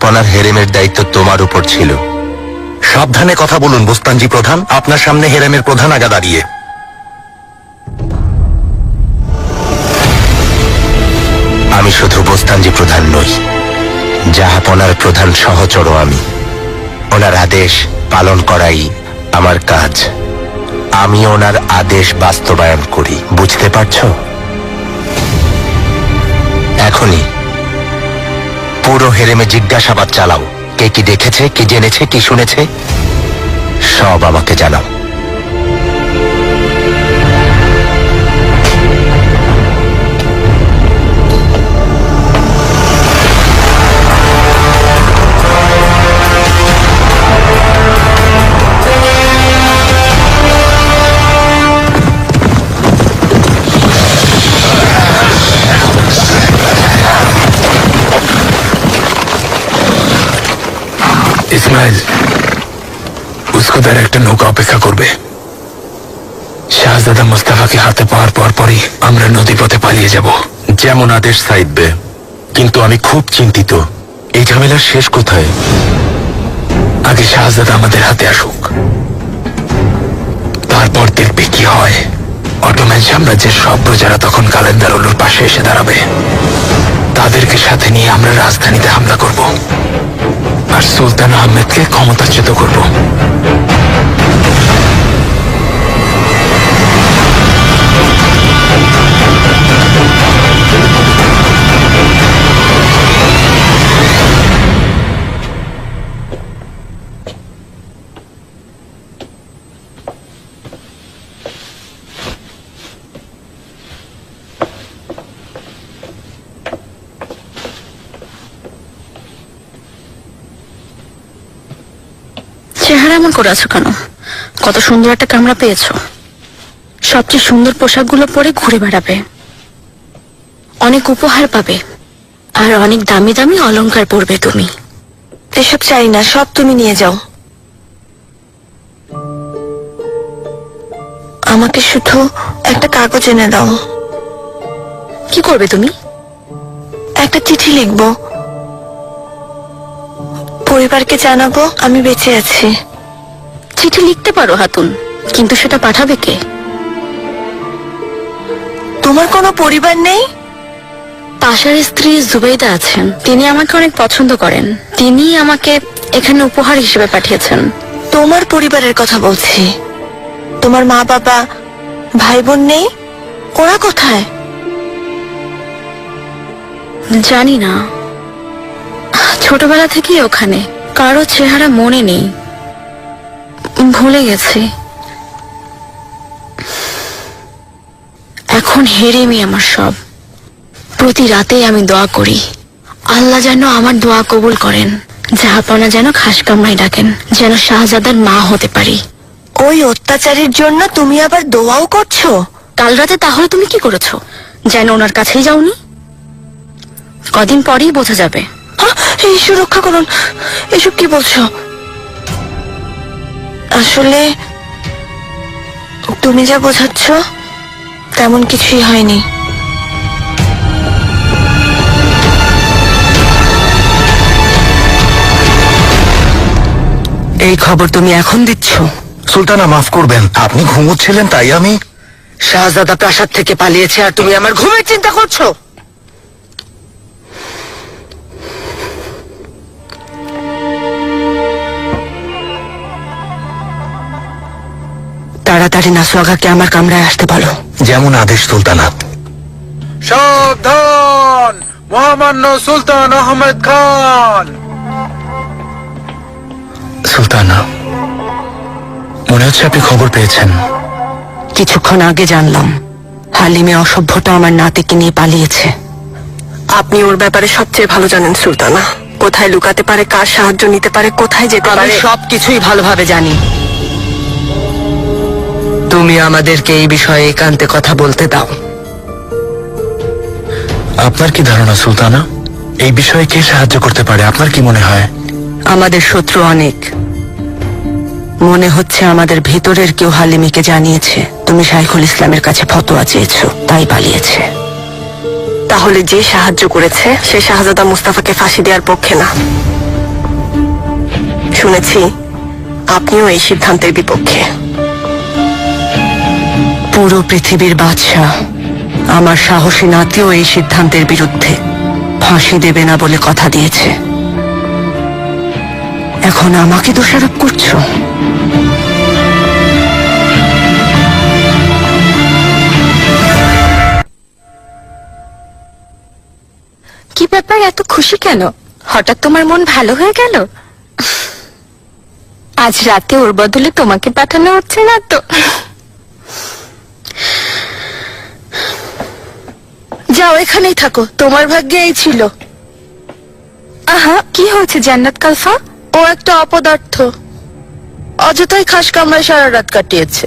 জাহাপনার হেরেমের দায়িত্ব তোমার উপর ছিল। সাবধানে কথা বলুন বোস্তানজি প্রধান, আপনার সামনে হেরেমের প্রধান আগা দাঁড়িয়ে। আমি শুধু বোস্তানজি প্রধান নই, জাহাপনার প্রধান সহচরও আমি। ওনার আদেশ পালন করাই আমার কাজ। আমি ওনার আদেশ বাস্তবায়ন করি, বুঝতে পারছো? এখনই পুরো হেরেমে জিজ্ঞাসাবাদ চালাও। কে কি দেখেছে, কি জেনেছে, কি শুনেছে, সব আমাকে জানাও। ইসমাইল, উস্কোদার একটা নৌকা অপেক্ষা করবে। শাহজাদা মুস্তাফাকে হাতে পাওয়ার পরই আমরা নদীপথে পালিয়ে যাব। যেমন আদেশ সাইদ বে, কিন্তু আমি খুব চিন্তিত। এই ঝামেলার শেষ কোথায়? আগে শাহজাদা আমাদের হাতে আসুক, তারপর দেখবে কি হয়। অটোম্যান সাম্রাজ্যের সব প্রজারা তখন কালেন্দারুলুর পাশে এসে দাঁড়াবে। তাদেরকে সাথে নিয়ে আমরা রাজধানীতে হামলা করব আর সুলতান আহমেদকে ক্ষমতাচ্যুত করব। চেহারা এমন করে আছো কেন? কত সুন্দর একটা কামরা পেয়েছো। সবচেয়ে সুন্দর পোশাকগুলো পরে ঘুরে বেড়াবে, অনেক উপহার পাবে, আর অনেক দামি দামি অলংকার পরবে তুমি। এসব চাই না, সব তুমি নিয়ে যাও। আমাকে শুধু একটা কাগজ এনে দাও। কি করবে তুমি? একটা চিঠি লিখবো, পরিবারকে জানাবো আমি বেঁচে আছি। চিঠি লিখতে পারো হাতুন, কিন্তু সেটা পাঠাবে কে? তোমার কোনো পরিবার নেই? পাশার স্ত্রী জুবেইদা আছেন, তিনি আমাকে অনেক পছন্দ করেন। তিনি আমাকে এখানে উপহার হিসেবে পাঠিয়েছেন। তোমার পরিবারের কথা বলছি। তোমার মা বাবা ভাই বোন নেই? ওরা কোথায়? জানি না, ছোটবেলা থেকেই ওখানে। কারো চেহারা মনে নেই, ভুলে গেছি। এখন হেরেমি আমার সব। প্রতি রাতেই আমি দোয়া করি, আল্লাহ যেন আমার দোয়া কবুল করেন। জাহাপনা যেন খাস কামড়াই ডাকেন, যেন শাহজাদার মা হতে পারি। ওই অত্যাচারীর জন্য তুমি আবার দোয়াও করছো? কাল রাতে তাহলে তুমি কি করেছো? যেন ওনার কাছেই যাওনি? কদিন পরেই বোঝা যাবে। ঈশ্বর রক্ষা করুন, এসব কি বলছো? আসলে তুমি যা বোঝাচ্ছ তেমন কিছুই হয়নি। এই খবর তুমি এখন দিচ্ছ? সুলতানা মাফ করবেন, আপনি ঘুমোচ্ছিলেন তাই আমি। শাহজাদা প্রাসাদ থেকে পালিয়েছে আর তুমি আমার ঘুমের চিন্তা করছো? তাড়াতাড়ি নাসওয়াগাকে আমার কামরায় আসতে বলো। যেমন আদেশ সুলতানা। সাবধান, মহামান্য সুলতান আহমেদ খান। সুলতানা, মনে হচ্ছে আপনি খবর পেয়েছেন। কিছুক্ষণ আগে জানলাম হালিমে অসভ্যটা আমার নাতিকে নিয়ে পালিয়েছে। আপনি ওর ব্যাপারে সবচেয়ে ভালো জানেন সুলতানা। কোথায় লুকাতে পারে, কার সাহায্য নিতে পারে, কোথায় যেতে আমি পারে। সবকিছুই ভালোভাবে জানি। তুমি আমাদেরকে এই বিষয়ে একান্তে কথা বলতে দাও। আপনার কি ধারণা সুলতানা, এই বিষয়ে কে সাহায্য করতে পারে? আপনার কি মনে হয়? আমাদের শত্রু অনেক। মনে হচ্ছে আমাদের ভিতরের কেউ হালিমিকে জানিয়েছে তুমি শাইখুল ইসলামের কাছে ফতোয়া চেয়েছো, তাই পালিয়েছে। তাহলে যে সাহায্য করেছে সে শাহজাদা মুস্তাফাকে ফাঁসি দেওয়ার পক্ষে না। শুনেছি আপনিও এই সিদ্ধান্তের বিপক্ষে। পুরো পৃথিবীর বাদশাহ আমার সাহসী নাতিও এই সিদ্ধান্তের বিরুদ্ধে, ফাঁসি দেবে না বলে কথা দিয়েছে। এখন আমাকে দোষারোপ করছো? কি ব্যাপার, এত খুশি কেন? হঠাৎ তোমার মন ভালো হয়ে গেল? আজ রাতে ওর বদলে তোমাকে পাঠানো হচ্ছে না তো? যাও, এখানেই থাকো, তোমার ভাগ্যে এই ছিল। আহা, কি হয়েছে জান্নাত কালফা? ও একটা অপদার্থ, অযথাই খাস কামড়ায় সারা রাত কাটিয়েছে।